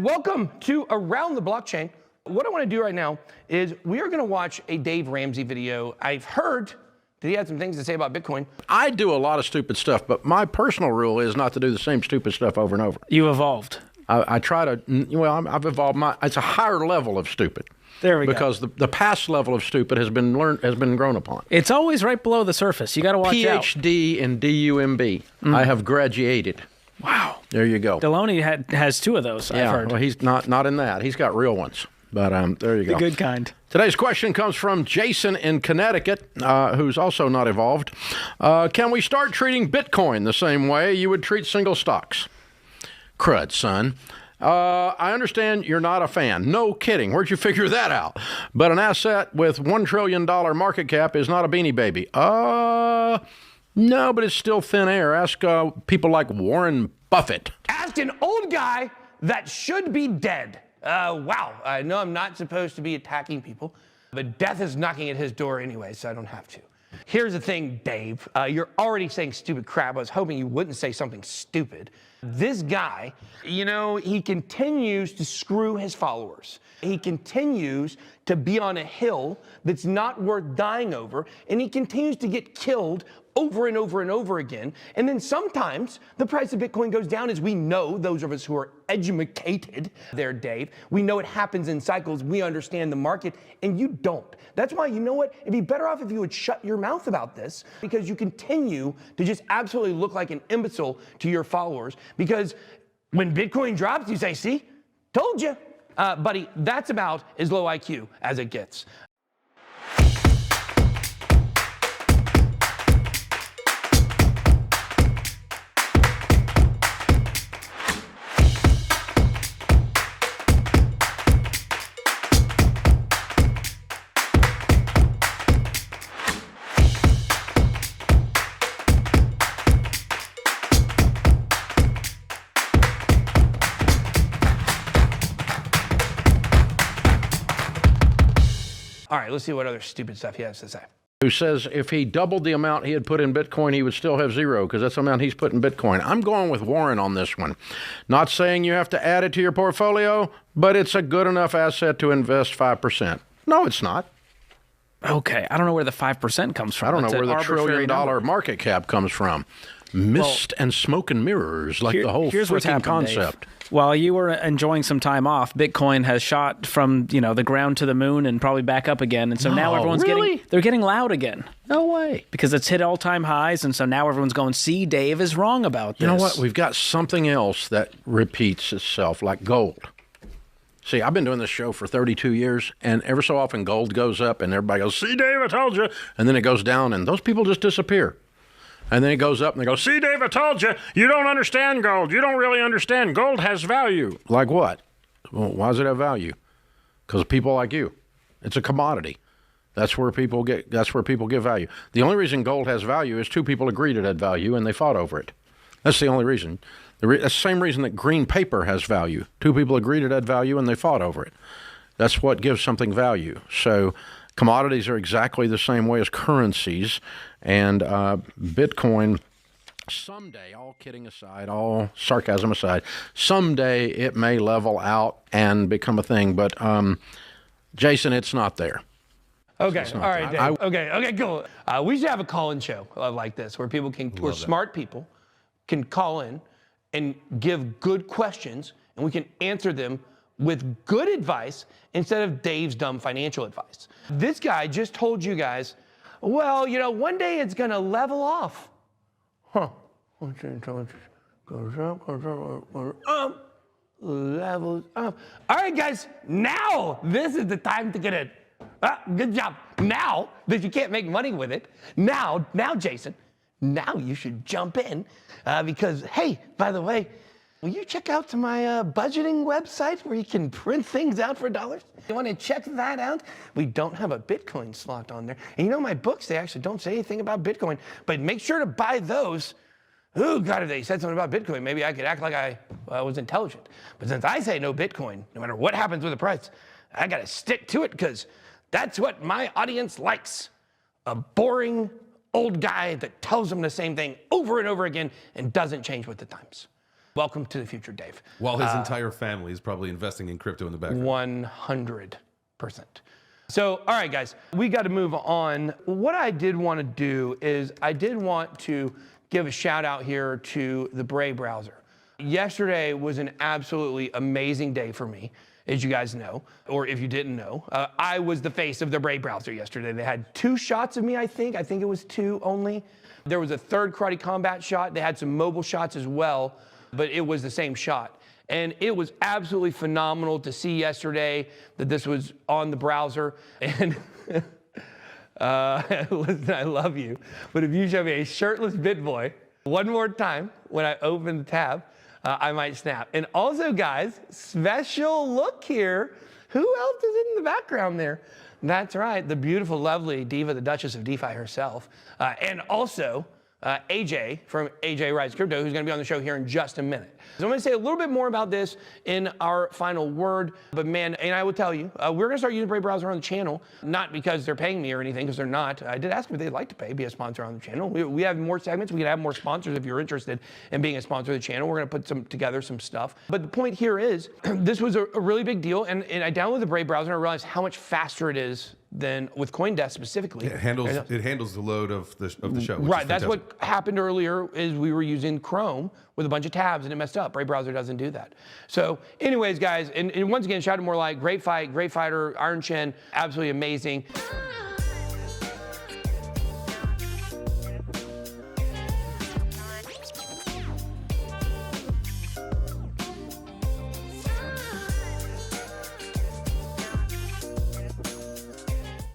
welcome to Around the Blockchain. What I want to do right now is we are going to watch a Dave Ramsey video. I've heard that he had some things to say about Bitcoin. I do a lot of stupid stuff, but my personal rule is not to do the same stupid stuff over and over. You evolved. I try to, I've evolved. It's a higher level of stupid. There we go. Because the past level of stupid has been grown upon. It's always right below the surface. You got to watch out. PhD in DUMB. I have graduated. Wow. There you go. Deloney has two of those, I've heard. Well, he's not in that. He's got real ones. But there you go. The good kind. Today's question comes from Jason in Connecticut, who's also not evolved. Can we start treating Bitcoin the same way you would treat single stocks? Crud, son. I understand you're not a fan. No kidding. Where'd you figure that out? But an asset with $1 trillion market cap is not a beanie baby. No, but it's still thin air. Ask people like Warren Buffett. Ask an old guy that should be dead. Wow, I know I'm not supposed to be attacking people, but death is knocking at his door anyway, so I don't have to. Here's the thing, Dave. You're already saying stupid crap. I was hoping you wouldn't say something stupid. This guy, he continues to screw his followers. He continues to be on a hill that's not worth dying over, and he continues to get killed over and over and over again. And then sometimes the price of Bitcoin goes down, as we know, those of us who are educated there, Dave. We know it happens in cycles. We understand the market, and you don't. That's why, you know what? It'd be better off if you would shut your mouth about this, because you continue to just absolutely look like an imbecile to your followers. Because when Bitcoin drops, you say, see, told you. Buddy, that's about as low IQ as it gets. All right, let's see what other stupid stuff he has to say. Who says if he doubled the amount he had put in Bitcoin, he would still have zero, because that's the amount he's put in Bitcoin. I'm going with Warren on this one. Not saying you have to add it to your portfolio, but it's a good enough asset to invest 5%. No, it's not. Okay, I don't know where the 5% comes from. I don't know where the $1 trillion number. market cap comes from. Mist and smoke and mirrors, like the whole freaking concept. Dave. While you were enjoying some time off, Bitcoin has shot from the ground to the moon and probably back up again. And so now everyone's getting loud again. No way. Because it's hit all-time highs, and so now everyone's going, see, Dave is wrong about this. You know what? We've got something else that repeats itself, like gold. See, I've been doing this show for 32 years, and ever so often gold goes up, and everybody goes, see, Dave, I told you. And then it goes down, and those people just disappear. And then it goes up, and they go, see, Dave, I told you. You don't understand gold. You don't really understand. Gold has value. Like what? Well, why does it have value? Because of people like you. It's a commodity. That's where people get value. The only reason gold has value is two people agreed it had value, and they fought over it. That's the only reason. That's the same reason that green paper has value. Two people agreed it had value, and they fought over it. That's what gives something value. So commodities are exactly the same way as currencies, and Bitcoin, someday, all kidding aside, all sarcasm aside, someday it may level out and become a thing, but Jason, it's not there. Okay, all right, Dave. Okay, cool. We should have a call-in show like this, where smart people can call in and give good questions, and we can answer them with good advice instead of Dave's dumb financial advice. This guy just told you guys, well, one day it's going to level off. Huh. Levels up. All right, guys, now this is the time to get it. Good job. Now that you can't make money with it, now, Jason, now you should jump in because, hey, by the way, will you check out to my budgeting website where you can print things out for dollars? You want to check that out? We don't have a Bitcoin slot on there. And my books, they actually don't say anything about Bitcoin, but make sure to buy those. Oh, God, if they said something about Bitcoin, maybe I could act like I was intelligent. But since I say no Bitcoin, no matter what happens with the price, I got to stick to it because that's what my audience likes. A boring old guy that tells them the same thing over and over again and doesn't change with the times. Welcome to the future, Dave. While his entire family is probably investing in crypto in the background. 100%. So, all right, guys, we got to move on. What I did want to do is I did want to give a shout out here to the Brave browser. Yesterday was an absolutely amazing day for me, as you guys know, or if you didn't know. I was the face of the Brave browser yesterday. They had 2 shots of me, I think. I think it was 2 only. There was a 3rd Karate Combat shot. They had some mobile shots as well, but it was the same shot. And it was absolutely phenomenal to see yesterday that this was on the browser. And listen, I love you, but if you show me a shirtless BitBoy one more time when I open the tab, I might snap. And also, guys, special look here. Who else is in the background there? That's right, the beautiful, lovely diva, the Duchess of DeFi herself. And also, AJ from AJ Rides Crypto, who's going to be on the show here in just a minute. So I'm going to say a little bit more about this in our final word, but man, and I will tell you, we're going to start using Brave Browser on the channel, not because they're paying me or anything, because they're not. I did ask them if they'd like to pay, be a sponsor on the channel. We have more segments. We can have more sponsors if you're interested in being a sponsor of the channel. We're going to put together some stuff. But the point here is, this was a really big deal, and I downloaded the Brave Browser and I realized how much faster it is than with CoinDesk specifically. It handles the load of the show. Right, that's what happened earlier is we were using Chrome with a bunch of tabs and it messed up. Brave Browser doesn't do that. So anyways, guys, and once again, shout out to More Light, great fight, great fighter, Iron Chin, absolutely amazing.